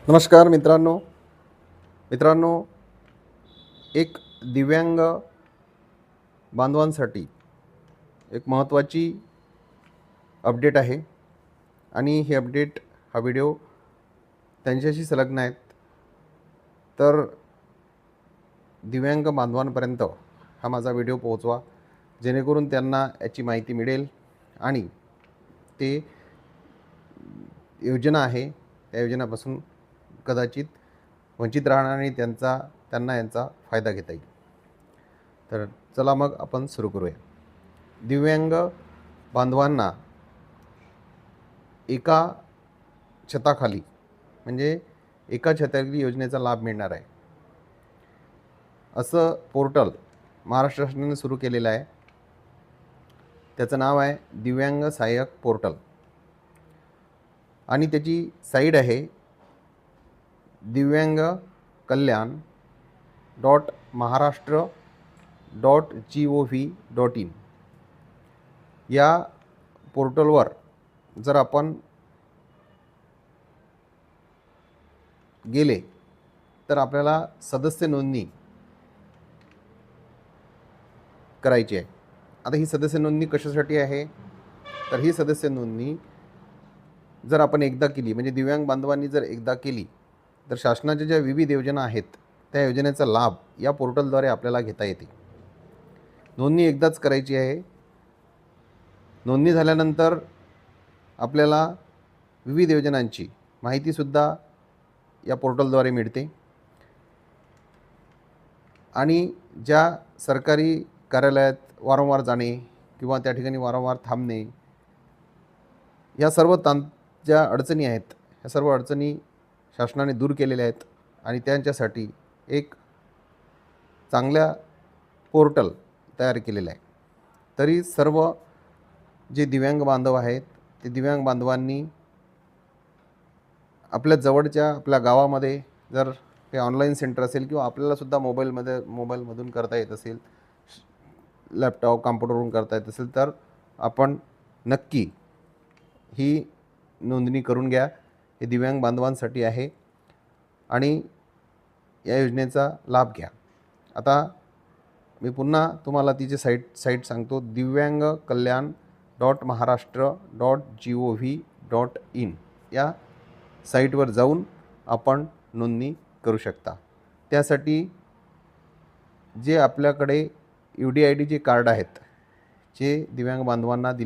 नमस्कार मित्रांनो, एक दिव्यांग बांधवांसाठी एक महत्त्वाची अपडेट आहे आणि ही अपडेट हा व्हिडिओ त्यांच्याशी संलग्न आहेत. तर दिव्यांग बांधवांपर्यंत हा माझा व्हिडिओ पोहोचवा, जेणेकरून त्यांना याची माहिती मिळेल आणि ते योजना आहे त्या योजनेपासून कदाचित वंचित राहणार आणि त्यांना यांचा फायदा घेता येईल. तर चला मग आपण सुरू करूया. दिव्यांग बांधवांना एका छताखाली म्हणजे एका छताखाली योजनेचा लाभ मिळणार आहे, असं पोर्टल महाराष्ट्र शासनाने सुरू केलेलं आहे. त्याचं नाव आहे दिव्यांग सहाय्यक पोर्टल आणि त्याची साईट आहे divyangkalyan.महाराष्ट्र.gov.in. या पोर्टलवर जर आपण गेले तर आपल्याला सदस्य नोंदणी करायची आहे. आता ही सदस्य नोंदणी कशासाठी आहे? तर ही सदस्य नोंदणी जर आपण एकदा केली, म्हणजे दिव्यांग बांधवांनी जर एकदा केली, तर शासनाच्या ज्या विविध योजना आहेत त्या योजनेचा लाभ या पोर्टलद्वारे आपल्याला घेता येते. नोंदणी एकदाच करायची आहे. नोंदणी झाल्यानंतर आपल्याला विविध योजनांची माहितीसुद्धा या पोर्टलद्वारे मिळते आणि ज्या सरकारी कार्यालयात वारंवार जाणे किंवा त्या ठिकाणी वारंवार थांबणे, या सर्व ज्या अडचणी आहेत, ह्या सर्व अडचणी शासनाने दूर केलेल्या आहेत आणि त्यांच्यासाठी एक चांगल्या पोर्टल तयार केलेलं आहे. तरी सर्व जे दिव्यांग बांधव आहेत ते दिव्यांग बांधवांनी आपल्या जवळच्या आपल्या गावामध्ये जर काही ऑनलाईन सेंटर असेल किंवा आपल्यालासुद्धा मोबाईलमधून करता येत असेल, लॅपटॉप कॉम्प्युटरवरून करता येत असेल, तर आपण नक्की ही नोंदणी करून घ्या. हे दिव्यांग बांधवांसाठी आहे आणि या योजनेचा लाभ घ्या. आता मी पुन्हा तुम्हाला तिची साईट सांगतो. divyangkalyan.महाराष्ट्र.gov.in या साईटवर जाऊन आपण नोंदणी करू शकता. त्यासाठी जे आपल्याकडे UDID कार्ड आहेत, जे दिव्यांग बांधवांना दिल्या